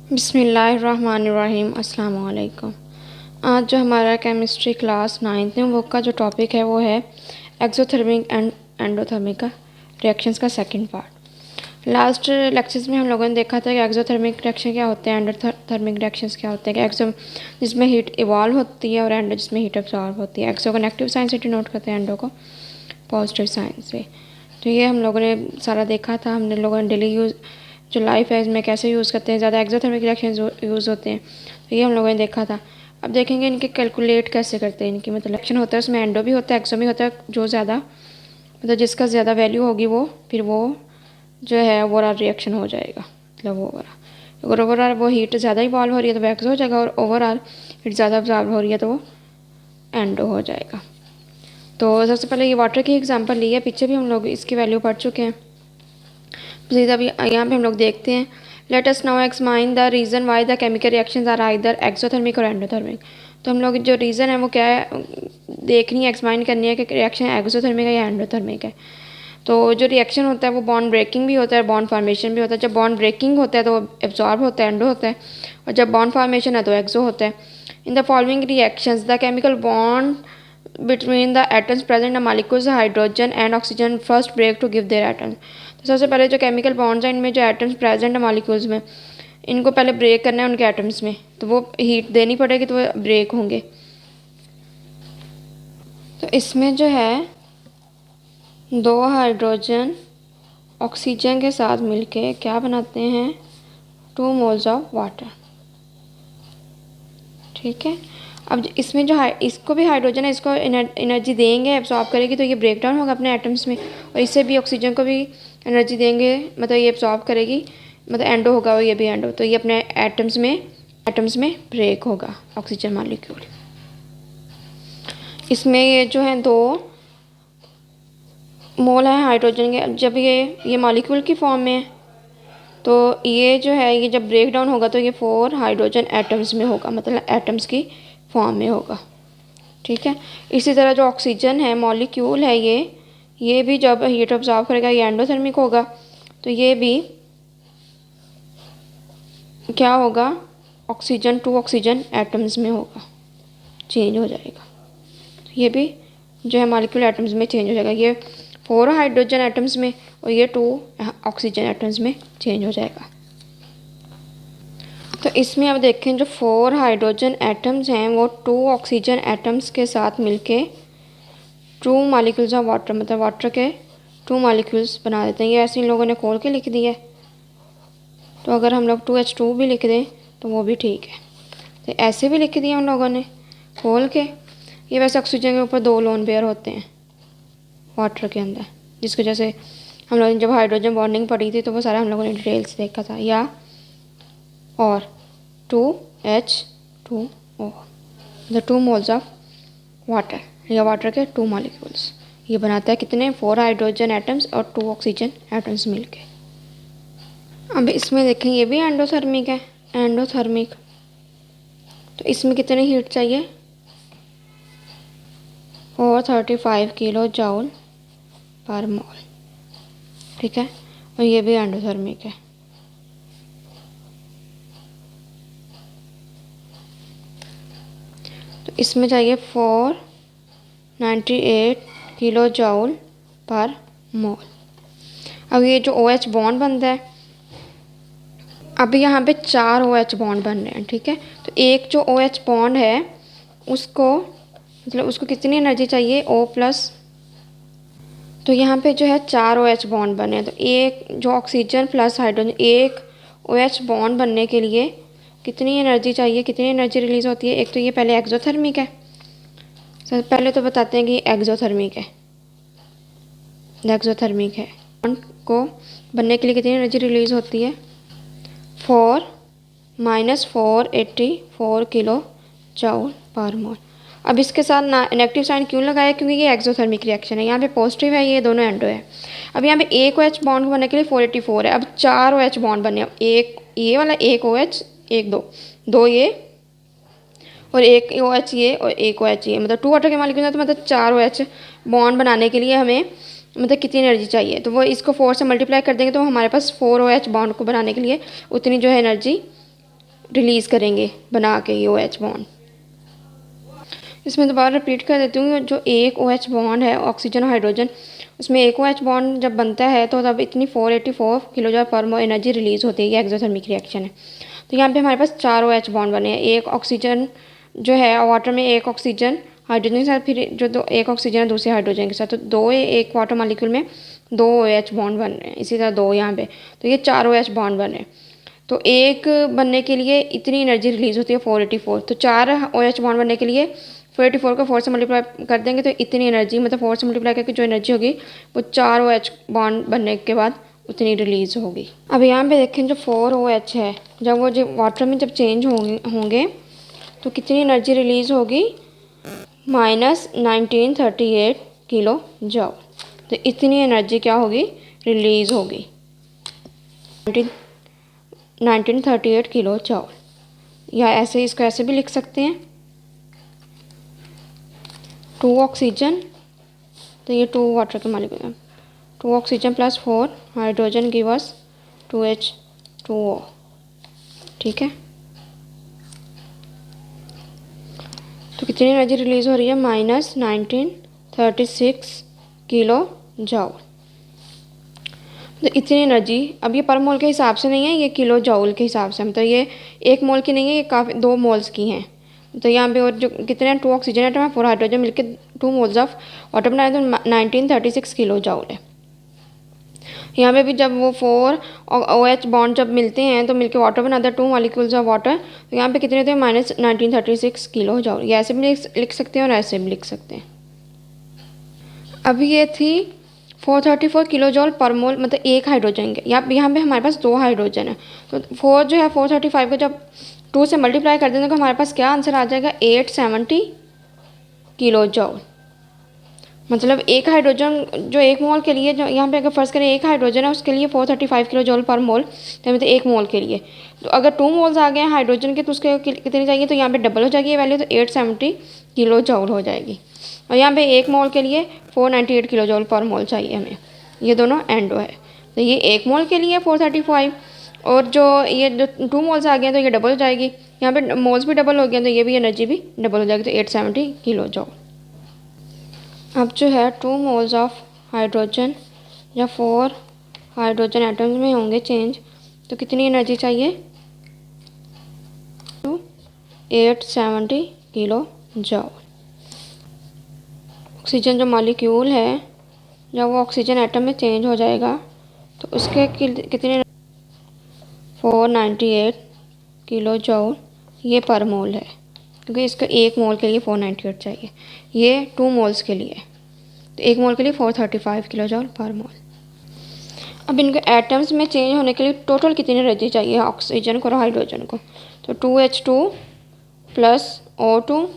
बिस्मिल्लाहिर्रहमानिर्रहीम अस्सलाम वालेकुम। आज जो हमारा केमिस्ट्री क्लास 9th में वो का जो टॉपिक है वो है एक्सोथर्मिक एंड एंडोथर्मिक का रिएक्शंस का सेकंड पार्ट। लास्ट लेक्चर्स में हम लोगों ने देखा था कि एक्सोथर्मिक रिएक्शन क्या होते हैं, एंडोथर्मिक रिएक्शंस क्या होते हैं। कि एक्सो जिसमें हीट इवॉल्व होती है और एंडो जिसमें हीट अब्सॉर्ब होती है। एक्सो को नेगेटिव साइन से डिनोट करते हैं, एंडो को पॉजिटिव साइन से। तो ये हम लोगों ने सारा देखा था। हमने लोगों ने डेली यूज़ जो लाइफ है इसमें कैसे यूज़ करते हैं, ज़्यादा एक्सोथर्मिक रिएक्शन यूज़ होते हैं, तो ये हम लोगों ने देखा था। अब देखेंगे इनके कैलकुलेट कैसे करते हैं। इनकी मतलब रिएक्शन होता है उसमें एंडो भी होता है, एक्सो भी होता है। जो ज़्यादा मतलब जिसका ज़्यादा वैल्यू होगी वो फिर वो जो है ओवरऑल रिएक्शन हो जाएगा। मतलब ओवरऑल अगर ओवरऑल वो हीट ज़्यादा इवॉल्व हो रही है तो वो एक्सो हो जाएगा, और ओवरऑल हीट ज़्यादा ऑब्जॉर्व हो रही है तो वो एंडो हो जाएगा। तो सबसे पहले ये वाटर की एग्जांपल ली है, पीछे भी हम लोग इसकी वैल्यू पढ़ चुके हैं। सीधा भी यहाँ पे हम लोग देखते हैं। Let us now examine the reason why the chemical reactions are either exothermic और एंडोथर्मिक। तो हम लोग जो रीज़न है वो क्या है देखनी है, एक्समाइन करनी है कि रिएक्शन एक्सोथर्मिक है या एंडोथर्मिक है। तो जो रिएक्शन होता है वो बॉन्ड ब्रेकिंग भी होता है, बॉन्ड फॉर्मेशन भी होता है। जब बॉन्ड ब्रेकिंग होता है तो वो एब्जॉर्ब होता है, एंडो होता है, और जब बॉन्ड फॉर्मेशन है तो एक्सो होता है। In the following reactions the chemical bond between the atoms present in the molecules hydrogen and oxygen first break to give their atoms। तो सबसे पहले जो केमिकल बॉन्ड्स हैं इनमें जो एटम्स प्रेजेंट है मॉलिक्यूल्स में, इनको पहले ब्रेक करना है उनके एटम्स में, तो वो हीट देनी पड़ेगी तो वो ब्रेक होंगे। तो इसमें जो है दो हाइड्रोजन ऑक्सीजन के साथ मिलके क्या बनाते हैं, 2 मोल्स ऑफ वाटर। ठीक है। अब इसमें जो इसको भी हाइड्रोजन है, इसको एनर्जी देंगे, एब्जॉर्ब करेगी तो ये ब्रेक डाउन होगा अपने एटम्स में, और इससे भी ऑक्सीजन को भी एनर्जी देंगे, मतलब ये एब्जॉर्ब करेगी, मतलब एंडो होगा और ये भी एंडो, तो ये अपने एटम्स में ब्रेक होगा ऑक्सीजन मॉलिक्यूल। इसमें ये जो है 2 मोल है हाइड्रोजन के। जब ये मॉलिक्यूल की फॉर्म में है तो ये जो है ये जब ब्रेक डाउन होगा तो ये 4 हाइड्रोजन एटम्स में होगा, मतलब एटम्स की फॉर्म में होगा। ठीक है। इसी तरह जो ऑक्सीजन है मॉलिक्यूल है ये भी जब हीट ऑब्जॉर्व करेगा ये एंडोथर्मिक होगा, तो ये भी क्या होगा, ऑक्सीजन 2 ऑक्सीजन एटम्स में होगा, चेंज हो जाएगा। तो ये भी जो है मॉलिक्यूल एटम्स में चेंज हो जाएगा। ये 4 हाइड्रोजन एटम्स में और ये 2 ऑक्सीजन एटम्स में चेंज हो जाएगा। तो इसमें अब देखें जो 4 हाइड्रोजन एटम्स हैं वो 2 ऑक्सीजन एटम्स के साथ मिलके 2 मॉलिक्यूल्स ऑफ वाटर, मतलब वाटर के 2 मॉलिक्यूल्स बना देते हैं। ये ऐसे इन लोगों ने खोल के लिख दिया है, तो अगर हम लोग 2H2 भी लिख दें तो वो भी ठीक है। तो ऐसे भी लिख दिया उन लोगों ने खोल के। ये वैसे ऑक्सीजन के ऊपर 2 लोन पेयर होते हैं वाटर के अंदर, जिसकी वजह से हम लोगों ने जब हाइड्रोजन बॉन्डिंग पढ़ी थी तो वो सारा हम लोगों ने डिटेल्स देखा था। या और 2H2O, the 2 moles of water, या वाटर के 2 मॉलिक्यूल्स, ये बनाता है कितने, 4 हाइड्रोजन एटम्स और 2 ऑक्सीजन एटम्स मिलके। अब इसमें देखें ये भी एंडोथर्मिक है, एंडोथर्मिक। तो इसमें कितनी हीट चाहिए, 435 किलो जूल पर मोल। ठीक है। और ये भी एंडोथर्मिक है। तो इसमें चाहिए 498 किलो जूल पर मोल। अब ये जो OH बॉन्ड बनता है, अभी यहाँ पे 4 OH बॉन्ड बन रहे हैं। ठीक है। तो एक जो OH बॉन्ड है उसको मतलब उसको कितनी एनर्जी चाहिए, O+। तो यहाँ पे जो है 4 OH बॉन्ड बने हैं, तो एक जो ऑक्सीजन प्लस हाइड्रोजन, एक OH बॉन्ड बनने के लिए कितनी एनर्जी चाहिए, कितनी एनर्जी रिलीज़ होती है। एक तो ये पहले एक्सोथर्मिक है, सर पहले तो बताते हैं कि एक्सोथर्मिक है। एक्सोथर्मिक है, बॉन्ड को बनने के लिए कितनी एनर्जी रिलीज़ होती है, 4-484 किलो जूल पर मोल। अब इसके साथ नेगेटिव साइन क्यों लगाया, क्योंकि ये एक्सोथर्मिक रिएक्शन है। यहाँ पे पॉजिटिव है, ये दोनों एंडो है। अब यहाँ पे एक OH बॉन्ड बनने के लिए 484 है। अब 4 OH बॉन्ड बने, अब एक ये वाला, एक OH, एक दो ये, और एक OH ये और एक OH ये, मतलब 2 वाटर के मॉलिक्यूल है, तो मतलब 4 OH बॉन्ड बनाने के लिए हमें मतलब कितनी एनर्जी चाहिए। तो वो इसको 4 से मल्टीप्लाई कर देंगे तो हमारे पास 4 OH बॉन्ड को बनाने के लिए उतनी जो है एनर्जी रिलीज़ करेंगे बना के ये OH बॉन्ड। इसमें दोबारा रिपीट कर देती हूँ, जो एक OH बॉन्ड है ऑक्सीजन और हाइड्रोजन, उसमें एक OH बॉन्ड जब बनता है तो तब इतनी 484 किलो पर मोल एनर्जी रिलीज़ होती है। ये एक्सोथर्मिक रिएक्शन है। तो यहाँ पे हमारे पास 4 OH बॉन्ड बने हैं। एक ऑक्सीजन जो है वाटर में, एक ऑक्सीजन हाइड्रोजन के साथ, फिर जो एक ऑक्सीजन है दूसरे हाइड्रोजन के साथ, तो दो एक वाटर मालिक्यूल में 2 OH बॉन्ड बन रहे हैं। इसी तरह 2 यहाँ पे, तो ये 4 OH बॉन्ड बन रहे हैं। तो एक बनने के लिए इतनी एनर्जी रिलीज़ होती है 484। तो 4 OH बॉन्ड बनने के लिए 484 को 4 से मल्टीप्लाई कर देंगे तो इतनी एनर्जी, मतलब 4 से मल्टीप्लाई करके जो एनर्जी होगी वो 4 OH बॉन्ड बनने के बाद उतनी रिलीज़ होगी। अब यहाँ पे देखें जो 4 OH है, जब वो जो वाटर में जब चेंज होंगे तो कितनी एनर्जी रिलीज़ होगी, -1938 किलो जॉल। तो इतनी एनर्जी क्या होगी, रिलीज़ होगी, 1938 किलो जॉल। या ऐसे इसको ऐसे भी लिख सकते हैं, 2 ऑक्सीजन, तो ये 2 वाटर के molecule, 2 oxygen plus 4 hydrogen give us 2H2O। ठीक है, तो कितनी एनर्जी रिलीज़ हो रही है, -1936 किलो जॉल। तो इतनी एनर्जी, अब ये पर मोल के हिसाब से नहीं है, ये किलो जॉल के हिसाब से, मतलब ये 1 मोल की नहीं है, ये काफ़ी 2 मोल्स की हैं। तो यहाँ पे और जो कितने हैं, 2 ऑक्सीजन एटम है, 4 हाइड्रोजन मिलके 2 मोल्स ऑफ वाटर बनाए, तो 1936 किलो जॉल है। यहाँ पे भी जब वो 4 OH बॉन्ड जब मिलते हैं तो मिलके वाटर बनाते हैं, 2 मॉलिक्यूल्स ऑफ वाटर, तो यहाँ पे कितने होते हैं, -1936 किलो जॉल। ये ऐसे भी लिख सकते हैं और ऐसे भी लिख सकते हैं। अभी ये थी 434 किलो जॉल पर मोल, मतलब एक हाइड्रोजन के। यहाँ पे हमारे पास 2 हाइड्रोजन है, तो 4 जो है 435 को जब 2 से मल्टीप्लाई कर देंगे तो हमारे पास क्या आंसर आ जाएगा, 870 किलो जॉल। मतलब एक हाइड्रोजन जो 1 मोल के लिए, जो यहाँ पे अगर फर्स्ट करें एक हाइड्रोजन है उसके लिए 435 किलो जॉल पर मोल, तो मतलब 1 मोल के लिए। तो अगर 2 मोल्स आ गए हैं हाइड्रोजन के तो उसके कितनी चाहिए, तो यहाँ पे डबल हो जाएगी ये वैल्यू, तो 870 किलो जॉल हो जाएगी। और यहाँ पे 1 मोल के लिए 498 किलो जॉल पर मोल चाहिए हमें। ये दोनों एंडो है, तो ये 1 मोल के लिए 435, और जो ये जो 2 मोल्स आ गए तो ये डबल हो जाएगी। यहाँ पे मोल्स भी डबल हो गए तो ये भी एनर्जी भी डबल हो जाएगी, तो 870 किलो जॉल। अब जो है 2 मोल्स ऑफ हाइड्रोजन या 4 हाइड्रोजन एटम्स में होंगे चेंज, तो कितनी एनर्जी चाहिए, 870 किलो जॉल। ऑक्सीजन जो मॉलिक्यूल है, जब वो ऑक्सीजन एटम में चेंज हो जाएगा तो उसके कितने, 498 किलो जॉल ये पर मोल है, क्योंकि इसका 1 मोल के लिए 498 चाहिए, ये 2 मोल्स के लिए, तो 1 मोल के लिए 435 किलो जॉल पर मोल। अब इनके एटम्स में चेंज होने के लिए टोटल कितनी एनर्जी चाहिए ऑक्सीजन को और हाइड्रोजन को, तो 2H2 प्लस O2,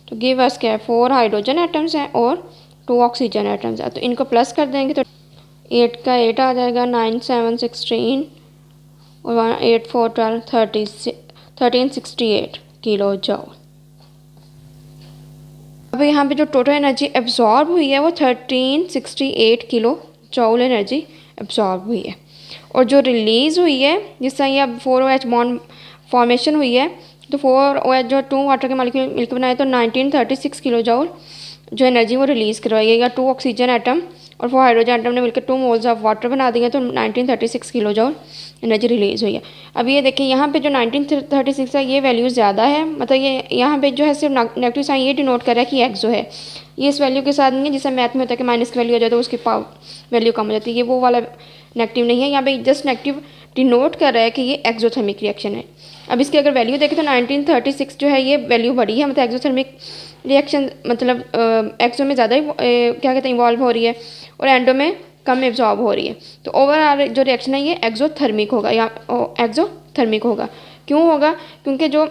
तो गिव अस क्या है, 4 हाइड्रोजन एटम्स हैं और 2 ऑक्सीजन एटम्स हैं, तो इनको प्लस कर देंगे तो 8 का 8 आ जाएगा, 9 7 16 और 8 4 12 1368 किलो जॉल। अब यहाँ पे जो टोटल एनर्जी एब्जॉर्ब हुई है वो 1368 किलो जॉल एनर्जी एब्जॉर्ब हुई है, और जो रिलीज़ हुई है जिस तरह ये अब 4OH बॉन्ड फॉर्मेशन हुई है, तो 4OH जो 2 वाटर के मॉलिक्यूल मिलकर बनाए तो 1936 किलो जॉल जो एनर्जी वो रिलीज़ करवाई है, या 2 ऑक्सीजन एटम और 4 हाइड्रोजन एटम ने मिलकर 2 मोल्स ऑफ वाटर बना दिए, तो 1936 किलो जॉल एनर्जी रिलीज़ हुई है। अब ये देखिए यहाँ पे जो 1936 है ये वैल्यू ज़्यादा है, मतलब ये यहाँ पे जो है सिर्फ नेगेटिव साइन ये डिनोट कर रहा है कि एक्सो है, ये इस वैल्यू के साथ नहीं है, जिससे मैथ में होता है कि माइनस की वैल्यू आ जाए तो उसकी वैल्यू कम हो जाती है, ये वो वाला नेगेटिव नहीं है, यहाँ पे जस्ट नेगेटिव डिनोट कर रहा है कि ये एक्सोथर्मिक रिएक्शन है। अब इसकी अगर वैल्यू देखें तो 1936 जो है ये वैल्यू बड़ी है, मतलब एक्सोथर्मिक रिएक्शन, मतलब एक्सो में ज़्यादा क्या कहते हैं इन्वॉल्व हो रही है और एंडो में कम एब्जॉर्ब हो रही है, तो ओवरऑल जो रिएक्शन है ये एक्सोथर्मिक होगा, या एक्सोथर्मिक होगा। क्यों होगा, क्योंकि जो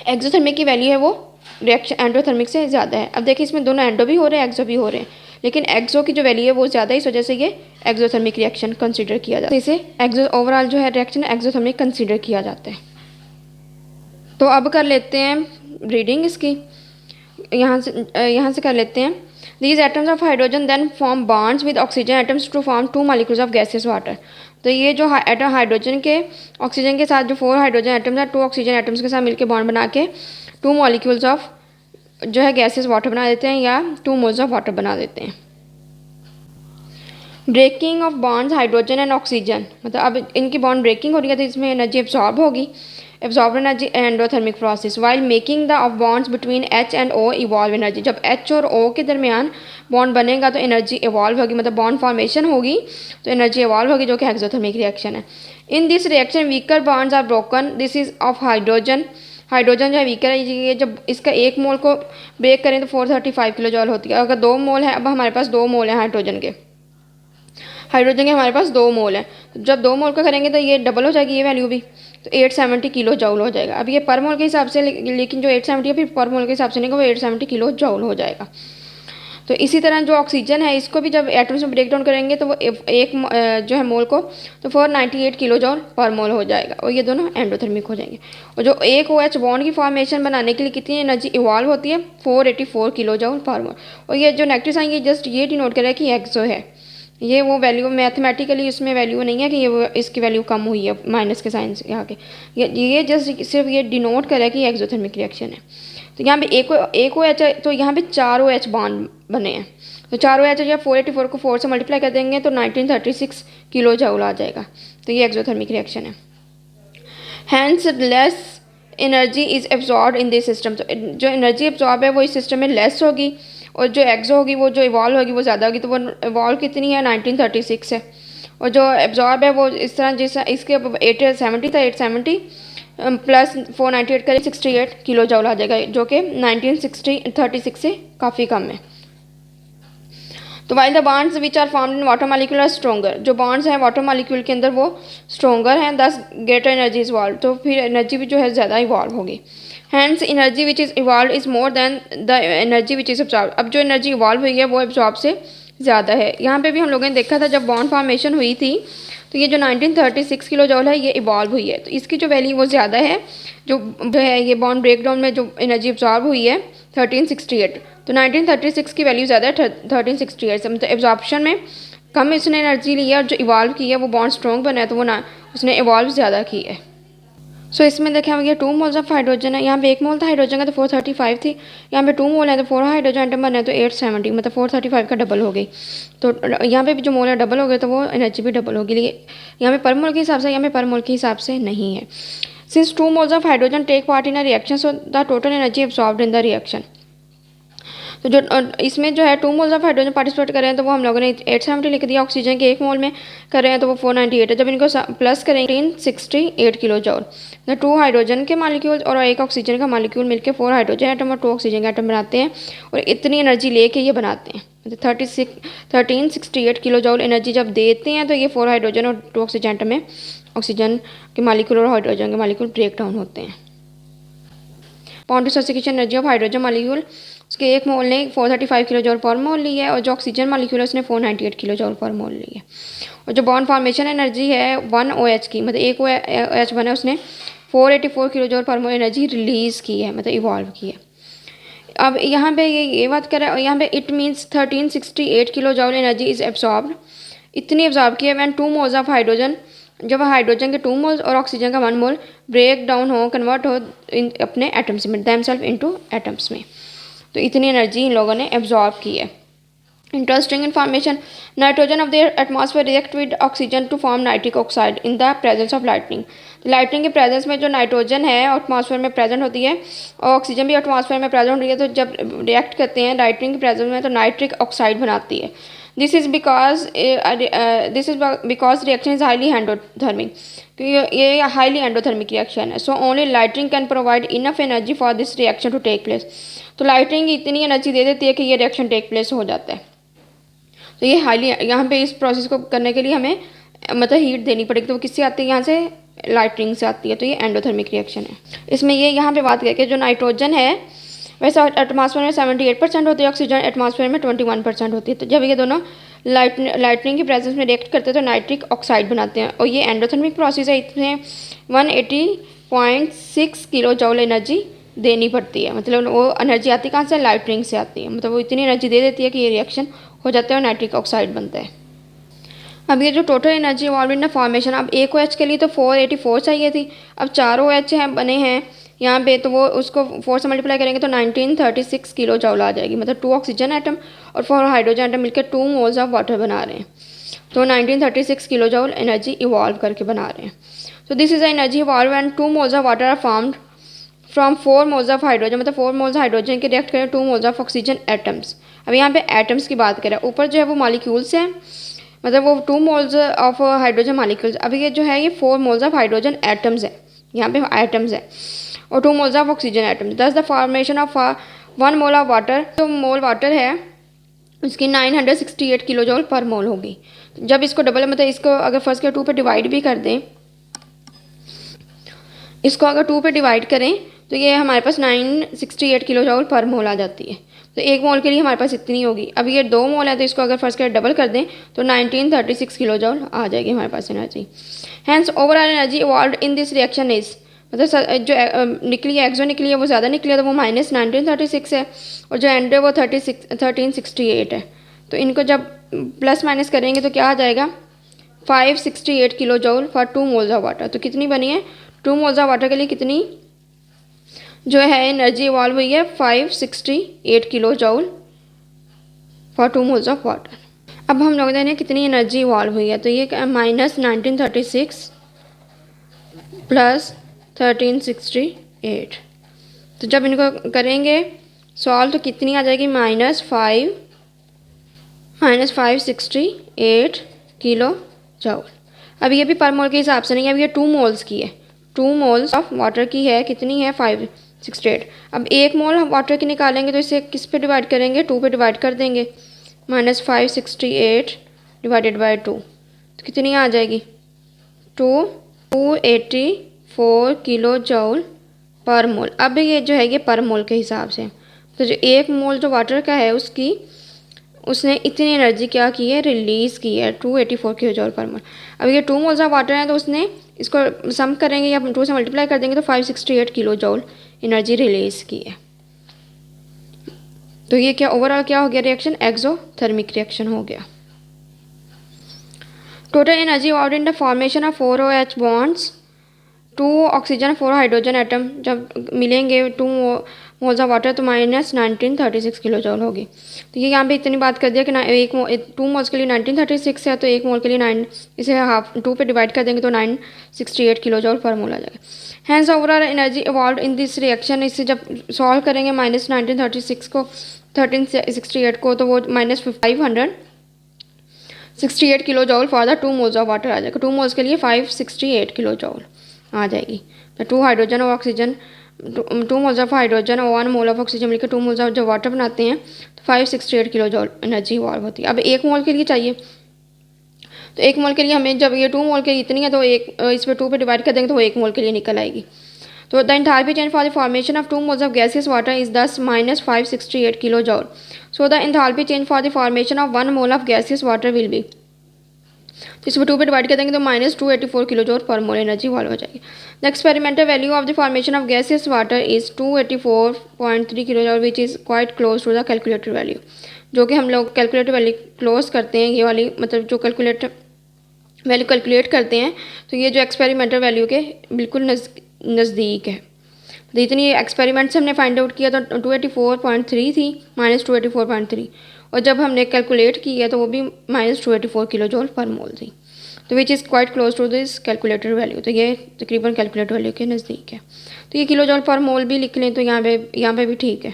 एक्सोथर्मिक की वैल्यू है वो रिएक्शन एंडोथर्मिक से ज़्यादा है। अब देखिए इसमें दोनों एंडो भी हो रहे हैं, एक्सो भी हो रहे हैं, लेकिन एक्सो की जो वैल्यू है वो ज़्यादा है, इस वजह से ये एक्सोथर्मिक रिएक्शन कंसीडर किया जाता है, इसे एक्सो ओवरऑल जो है रिएक्शन एक्सोथर्मिक कंसीडर किया जाता है। तो अब कर लेते हैं रीडिंग इसकी, यहाँ से कर लेते हैं। These atoms of hydrogen then form bonds with oxygen atoms to form 2 molecules of gaseous water. तो ये जो एटम हाइड्रोजन के ऑक्सीजन के साथ जो 4 हाइड्रोजन एटम्स हैं 2 ऑक्सीजन एटम्स के साथ मिलकर बॉन्ड बना के 2 मॉलिक्यूल्स ऑफ जो है गैसेस वाटर बना देते हैं या 2 मोल्स ऑफ वाटर बना देते हैं। Breaking of bonds hydrogen and oxygen, मतलब अब इनकी बॉन्ड ब्रेकिंग हो रही है तो इसमें एनर्जी एब्जॉर्ब होगी, absorb energy endothermic process. While making the of bonds between H and O evolve energy, जब H और O के दरमियान बॉन्ड बनेगा तो एनर्जी इवॉल्व होगी, मतलब बॉन्ड फॉर्मेशन होगी तो एनर्जी इवॉल्व होगी, जो कि एक्सोथर्मिक रिएक्शन है। In this reaction weaker bonds are broken, this is of hydrogen, hydrogen जो है वीकर है, ये जब इसका 1 मोल को ब्रेक करें तो 435 किलो जॉल होती है। अगर 2 मोल है, अब हमारे पास 2 मोल है हाइड्रोजन के हमारे पास 2 मोल है, तो जब 2 मोल का करेंगे तो ये डबल हो जाएगी ये वैल्यू भी, तो 870 किलो जॉल हो जाएगा। अब ये पर मोल के हिसाब से, लेकिन जो 870 है फिर पर मोल के हिसाब से नहीं, वो 870 किलो जॉल हो जाएगा। तो इसी तरह जो ऑक्सीजन है इसको भी जब एटम्स में ब्रेक डाउन करेंगे तो वो एक जो है मोल को तो 498 किलो जॉल पर मोल हो जाएगा, और ये दोनों एंडोथर्मिक हो जाएंगे। और जो एक OH बॉन्ड की फॉर्मेशन बनाने के लिए कितनी एनर्जी इवॉल्व होती है, 484 किलो जॉल पर मोल। और ये जो नेगेटिव साइन ये जस्ट ये डिनोट कर रहा है कि एक्सो है, ये वो वैल्यू मैथमेटिकली उसमें वैल्यू नहीं है कि ये इसकी वैल्यू कम हुई है माइनस के साइन से यहाँ के, ये जस्ट सिर्फ ये डिनोट कर रहा है कि एक्सोथर्मिक रिएक्शन है। तो यहाँ पे एक OH है तो यहाँ पे 4 OH बॉन्ड बने हैं, तो 4 OH जब 484 को 4 से मल्टीप्लाई कर देंगे तो 1936 किलो जूल आ जाएगा, तो ये एक्सोथर्मिक रिएक्शन है। Hence less energy is absorb in this system, तो जो एनर्जी एब्जॉर्ब है वो इस सिस्टम में लेस होगी, और जो एक्सो होगी वो जो इवॉल्व होगी वो ज़्यादा होगी। तो वो इवॉल्व कितनी है 1936 है, और जो एब्जॉर्ब है वो इस तरह जैसा इसके 870 था, 870 प्लस 498 करें 68 किलो जूल आ जाएगा, जो कि 1936 से काफ़ी कम है। तो while the bonds which are formed in water molecule are stronger, जो बॉन्ड्स हैं वाटर मॉलिक्यूल के अंदर वो स्ट्रोंगर हैं, दस ग्रेटर एनर्जी इज इवॉल्व, तो फिर एनर्जी भी जो है ज़्यादा इवॉल्व होगी। Hence energy which is evolve is more than the energy which is absorb, अब जो एनर्जी इवॉल्व हुई है वो एब्जॉर्ब से ज़्यादा है। यहाँ पे भी हम लोगों ने देखा था जब बॉन्ड फॉर्मेशन हुई थी तो ये जो 1936 किलो जॉल है ये इवॉल्व हुई है, तो इसकी जो वैल्यू वो ज़्यादा है, जो है ये बॉन्ड ब्रेकडाउन में जो एनर्जी एब्जॉर्ब हुई है 1368, तो 1936 की वैल्यू ज़्यादा है 1368 से, मतलब एब्जॉर्प्शन में कम इसने एनर्जी ली है, और जो इवॉल्व की है वो बॉन्ड स्ट्रॉन्ग बना है तो वो ना उसने इवॉल्व ज़्यादा की है। सो इसमें देखें हम ये 2 मोल्स ऑफ हाइड्रोजन है, यहाँ पे 1 मोल था हाइड्रोजन का तो 435 थी, यहाँ पे 2 मोल है तो 4 हाइड्रोजन एटम बने तो 870, मतलब 435 का डबल हो गई। तो यहाँ पे भी जो मोल है डबल हो गए तो वो एनर्जी भी डबल होगी, लेकिन यहाँ पे पर मोल के हिसाब से, यहाँ पे पर मोल के हिसाब से नहीं है। Since 2 moles of hydrogen take part in a reaction so the total energy absorbed in the reaction, तो जो इसमें जो है 2 मोल्स ऑफ हाइड्रोजन पार्टिसिपेट कर रहे हैं तो वो हम लोगों ने 870 लिख दिया, ऑक्सीजन के 1 मोल में कर रहे हैं तो वो 498 है, जब इनको प्लस करेंगे 368 किलो जॉल, तो 2 हाइड्रोजन के मालिक्यूल और 1 ऑक्सीजन का मालिक्यूल मिलकर 4 हाइड्रोजन एटम और 2 ऑक्सीजन के एटम बनाते हैं, और इतनी एनर्जी लेके ये बनाते हैं, मतलब 1368 किलो जॉल एनर्जी जब देते हैं तो ये 4 हाइड्रोजन और 2 ऑक्सीजन एटम में ऑक्सीजन के मालिक्यूल और हाइड्रोजन के मालिक्यूल ब्रेक डाउन होते हैं। Bond dissociation energy of hydrogen molecule, उसके 1 मोल ने 435 किलो जॉल पर मोल ली है, और जो ऑक्सीजन मालिक्यूल है उसने 498 किलो जॉल पर मोल ली है। और जो बॉन्ड फॉर्मेशन एनर्जी है 1 OH की, मतलब 1 OH बना उसने 484 किलो जॉल पर मोल एनर्जी रिलीज़ की है, मतलब इवॉल्व की है। अब यहाँ पे ये बात कर रहा है, यहाँ पे it means 1368 kilo जॉल energy is absorbed, इतनी एब्जॉर्ब की है व्हेन 2 मोल्स ऑफ हाइड्रोजन, जब हाइड्रोजन के 2 मोल्स और ऑक्सीजन का 1 मोल ब्रेक डाउन हो, कन्वर्ट हो अपने एटम्स में, देमसेल्फ इनटू एटम्स में, तो इतनी एनर्जी इन लोगों ने एब्जॉर्ब की है। Interesting information, nitrogen of the atmosphere react with oxygen to form nitric oxide in the presence of lightning, तो लाइटनिंग के प्रेजेंस में जो नाइट्रोजन है एटमॉस्फेयर में प्रेजेंट होती है और ऑक्सीजन भी एटमॉस्फेयर में प्रेजेंट होती है, तो जब रिएक्ट करते हैं लाइटनिंग के प्रेजेंस में तो नाइट्रिक ऑक्साइड बनाती है। This is because reaction is highly endothermic, क्योंकि ये हाईली एंडोथर्मिक रिएक्शन है, so only lightning can provide enough energy for this reaction to take place, तो लाइटनिंग इतनी एनर्जी दे देती है कि ये रिएक्शन टेक प्लेस हो जाता है। तो ये हाईली, यहाँ पे इस प्रोसेस को करने के लिए हमें मतलब हीट देनी पड़ेगी, तो वो किससे आती है, यहाँ से लाइटनिंग से आती है, तो ये एंडोथर्मिक रिएक्शन है। इसमें ये यहाँ पे बात करके जो नाइट्रोजन है वैसे एटमॉस्फेयर में 78% होती है, ऑक्सीजन एटमॉस्फेयर में 21% होती है, तो जब ये दोनों लाइटनिंग की प्रेजेंस में रिएक्ट करते हैं तो नाइट्रिक ऑक्साइड बनाते हैं, और ये एंडोथर्मिक प्रोसेस है, इसमें 180.6 किलो जॉल एनर्जी देनी पड़ती है, मतलब वो एनर्जी आती कहाँ से, लाइटनिंग से आती है, मतलब वो इतनी एनर्जी दे देती है कि ये रिएक्शन हो जाता है और नाइट्रिक ऑक्साइड बनता है। अब ये जो total energy evolve in the formation, अब एक OH के लिए तो 484 चाहिए थी, अब 4 OH हैं बने हैं यहाँ पे, तो वो उसको 4 से मल्टीप्लाई करेंगे तो 1936 किलो जूल आ जाएगी। मतलब 2 ऑक्सीजन एटम और 4 हाइड्रोजन एटम मिलकर 2 मोल्स ऑफ वाटर बना रहे हैं, तो 1936 किलो जूल एनर्जी इवॉल्व करके बना रहे हैं। तो this is energy evolve and 2 moles of water are formed from 4 moles of hydrogen, मतलब 4 मोल्स हाइड्रोजन के रिएक्ट करें 2 मोल्स ऑफ ऑक्सीजन एटम्स। अब यहाँ पे एटम्स की बात करें, ऊपर जो है वो मॉलिक्यूल्स हैं, मतलब वो 2 मोल्स ऑफ हाइड्रोजन मॉलिक्यूल्स। अब ये जो है ये 4 मोल्स ऑफ हाइड्रोजन एटम्स है, यहाँ पे एटम्स है, और 2 मोल्स ऑफ ऑक्सीजन एटम्स। दस the formation of 1 mole of water, तो मोल वाटर है उसकी 968 किलो जूल पर मोल होगी। जब इसको डबल, मतलब इसको अगर फर्स्ट के 2 पे डिवाइड भी कर दें, इसको अगर 2 पे डिवाइड करें तो ये हमारे पास 968 किलो जूल पर मोल आ जाती है। तो एक मोल के लिए हमारे पास इतनी होगी। अब ये 2 मोल है तो इसको अगर फर्स्ट के डबल कर दें तो 1936 किलो जूल आ जाएगी हमारे पास energy. Hence overall energy evolve in this reaction is, मतलब जो निकली है एक्सो निकली है वो ज़्यादा निकली है तो वो -1936 है, और जो एंड है वो 1368 है। तो इनको जब प्लस माइनस करेंगे तो क्या आ जाएगा, 568 kilo joule for 2 moles of water. तो कितनी बनी है, 2 मोल्स ऑफ वाटर के लिए कितनी जो है एनर्जी इवॉल्व हुई है, 568 kilo joule for 2 moles of water. अब हम लोग देखें कितनी एनर्जी इवॉल्व हुई है, तो ये -1936 प्लस 1368, तो जब इनको करेंगे सॉल्व तो कितनी आ जाएगी, -568 किलो जूल। अब ये भी पर मोल के हिसाब से नहीं है, अब ये 2 मोल्स की है, 2 मोल्स ऑफ वाटर की है, कितनी है 568। अब 1 मोल हम वाटर की निकालेंगे तो इसे किस पे डिवाइड करेंगे, 2 पे डिवाइड कर देंगे, -568 डिवाइडेड बाई 2, तो कितनी आ जाएगी 284 किलो जूल पर मोल। अब ये जो है ये पर मोल के हिसाब से, तो जो 1 मोल जो वाटर का है उसने इतनी एनर्जी क्या की है, रिलीज़ की है, 284 किलो जूल पर मोल। अब ये 2 मोल्स ऑफ वाटर है तो उसने इसको सम करेंगे या 2 से मल्टीप्लाई कर देंगे तो 568 किलो जूल एनर्जी रिलीज़ की है। तो ये क्या ओवरऑल क्या हो गया रिएक्शन, एक्सोथर्मिक रिएक्शन हो गया। Total energy evolve in the formation of 4 OH bonds, 2 oxygen 4 hydrogen atom जब मिलेंगे 2 मोल्स ऑफ वाटर तो -1936 किलो जूल होगी। तो ये यहाँ पे इतनी बात कर दिया कि 2 मोल्स के लिए 1936 है, तो 1 मोल के लिए 9, इसे हाफ 2 पे डिवाइड कर देंगे तो 968 किलो जूल पर मोल आ जाएगा। Hence overall energy evolve in this reaction, इससे जब सॉल्व करेंगे -1936 को 1368 को तो वो -568 kilo joule for the 2 moles of water आ जाएगा। 2 मोल्स के लिए 568 किलो जूल आ जाएगी। तो 2 हाइड्रोजन और ऑक्सीजन, 2 मोल्स ऑफ हाइड्रोजन और 1 मोल ऑफ ऑक्सीजन मिलकर 2 मोल्स ऑफ जब वाटर बनाते हैं तो 568 किलो जूल एनर्जी इवॉल्व होती है। अब 1 मोल के लिए चाहिए, तो 1 मोल के लिए हमें जब ये 2 मोल के लिए इतनी है तो इस पर 2 पे डिवाइड कर देंगे तो वो 1 मोल के लिए निकल आएगी। तो the enthalpy change for the formation of 2 moles of gaseous water is दस -568 kilo joule. So the enthalpy change for the formation of 1 mole of gaseous water will be, तो इसको 2 पे डिवाइड कर देंगे तो -284 किलो जूल पर मोल energy evolve हो जाएगी। The experimental value of the formation of gaseous water is 284.3 kilo joule which is quite close to the calculated value, जो कि हम लोग कैलकुलेटेड वैल्यू क्लोज करते हैं, ये वाली मतलब जो वैल्यू कैलकुलेट करते हैं तो ये जो एक्सपेरिमेंटल वैल्यू के बिल्कुल नज़दीक है। तो इतनी एक्सपेरिमेंट से हमने फाइंड आउट किया तो 284.3 थी, -284.3, और जब हमने कैलकुलेट की है तो वो भी -284 किलो जूल पर मोल थी, तो which is quite close to this calculated value, तो ये तकरीबन कैलकुलेटेड वैल्यू के नज़दीक है। तो ये किलो जूल पर मोल भी लिख लें तो यहाँ पे भी ठीक है।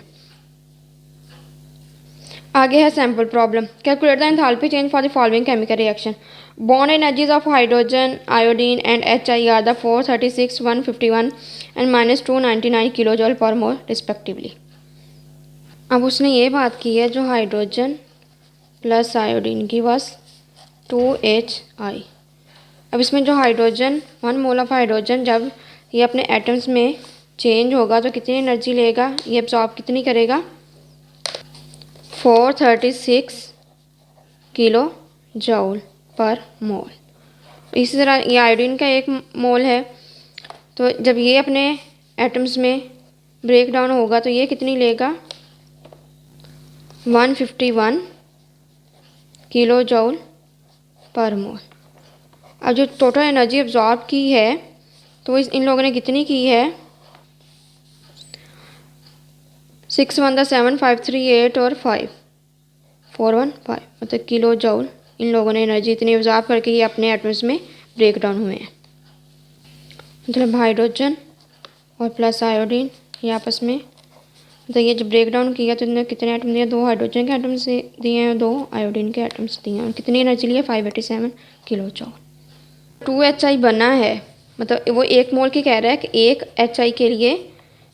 आगे है sample problem. Calculate the enthalpy change for the following chemical reaction. Bond energies of hydrogen, iodine and HI are the 436, 151 एंड -299 kilo joule per mole respectively. अब उसने ये बात की है जो हाइड्रोजन प्लस आयोडीन की बस 2HI। अब इसमें जो हाइड्रोजन 1 मोल ऑफ हाइड्रोजन जब ये अपने एटम्स में चेंज होगा तो कितनी एनर्जी लेगा, ये एब्जॉर्ब कितनी करेगा, 436 किलो जूल पर मोल। इसी तरह ये आयोडीन का 1 मोल है, तो जब ये अपने एटम्स में ब्रेक डाउन होगा तो ये कितनी लेगा, 151 किलो जूल पर मोल। अब जो टोटल एनर्जी एब्जॉर्ब की है तो इन लोगों ने कितनी की है 6 1 7 5 3 8 और 5 4 1 5 मतलब किलो जूल इन लोगों ने एनर्जी इतनी एब्जॉर्ब करके ये अपने एटम्स में ब्रेक डाउन हुए हैं। मतलब हाइड्रोजन और प्लस आयोडीन ये आपस में तो ये जब ब्रेक डाउन किया तो इन्होंने कितने एटम दिए 2 हाइड्रोजन के एटम्स दिए हैं 2 आयोडीन के एटम्स दिए हैं और कितनी एनर्जी लिए 587 किलो जूल। 2HI बना है मतलब वो 1 मोल की कह रहा है कि 1 HI के लिए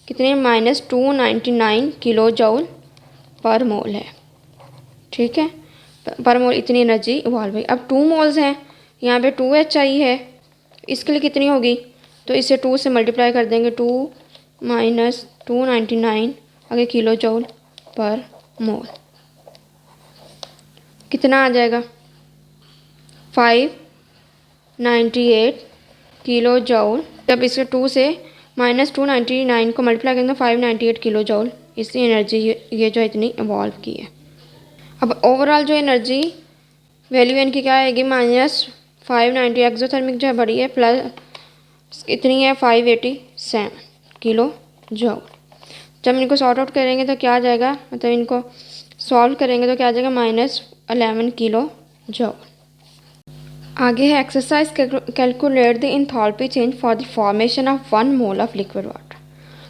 कितने -299 किलो जूल पर मोल है। ठीक है पर मोल इतनी एनर्जी इवॉल्व हुई। अब 2 मोल्स हैं यहाँ पे 2HI है इसके लिए कितनी होगी तो इसे 2 से मल्टीप्लाई कर देंगे 2 - 299 आगे किलो जूल पर मोल कितना आ जाएगा 598 किलो जूल। जब इसे 2 से -299 को मल्टीप्लाई करेंगे 598 किलो जूल इसकी एनर्जी ये जो इतनी इवॉल्व की है। अब ओवरऑल जो एनर्जी वैल्यू इनकी क्या आएगी -590 एक्सोथर्मिक जो है बड़ी है प्लस इतनी है 587 किलो जूल। जब इनको सॉर्ट आउट करेंगे तो क्या आ जाएगा मतलब इनको सॉल्व करेंगे तो क्या आ जाएगा -11 किलो जूल। आगे है exercise calculate the enthalpy change for the formation of 1 mole of liquid water.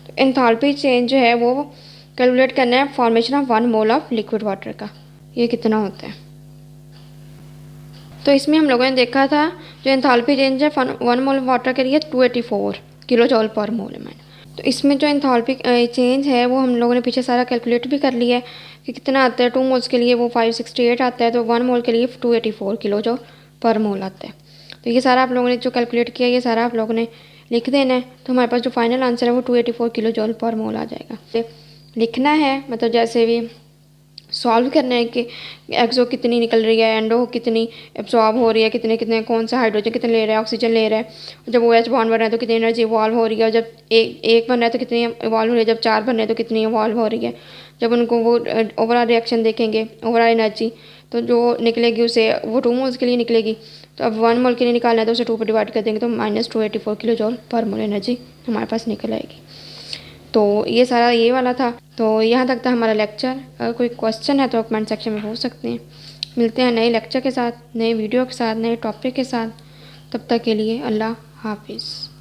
तो एंथैल्पी चेंज जो है वो कैलकुलेट करना है formation of 1 mole of liquid water का ये कितना होता है। तो इसमें हम लोगों ने देखा था जो एंथैल्पी चेंज है 1 मोल वाटर के लिए 284 किलो जूल पर मोल है। तो इसमें जो एंथैल्पी चेंज है वो हम लोगों ने पीछे सारा कैलकुलेट भी कर लिया है कि कितना आता है 2 मोल्स के लिए वो 568 आता है तो 1 मोल के लिए 284 किलो जूल पर मोल आता है। तो ये सारा आप लोगों ने जो कैलकुलेट किया ये सारा आप लोगों ने लिख देना है तो हमारे पास जो फाइनल आंसर है वो 284 किलो जूल पर मोल आ जाएगा। लिखना है मतलब जैसे भी सॉल्व करना है कि एक्सो कितनी निकल रही है एंडो कितनी एब्जॉर्ब हो रही है कितने कितने कौन सा हाइड्रोजन कितने ले रहा है ऑक्सीजन ले रहा है जब OH बॉन्ड बन रहा है तो कितनी एनर्जी इवॉल्व हो रही है जब एक बन रहा है तो कितनी इवॉल्व हो रही है जब 4 बन रहे हैं तो कितनी इवॉल्व हो रही है। जब उनको वो ओवरऑल रिएक्शन देखेंगे ओवरऑल एनर्जी तो जो निकलेगी उसे वो 2 मोल्स के लिए निकलेगी तो अब 1 मोल के लिए निकालना है तो उसे 2 पर डिवाइड कर देंगे तो -284 किलो जूल पर मोल एनर्जी हमारे पास निकल आएगी। तो ये सारा ये वाला था। तो यहाँ तक था हमारा लेक्चर। अगर कोई क्वेश्चन है तो कमेंट सेक्शन में पूछ सकते हैं। मिलते हैं नए लेक्चर के साथ नए वीडियो के साथ नए टॉपिक के साथ। तब तक के लिए अल्लाह हाफिज़।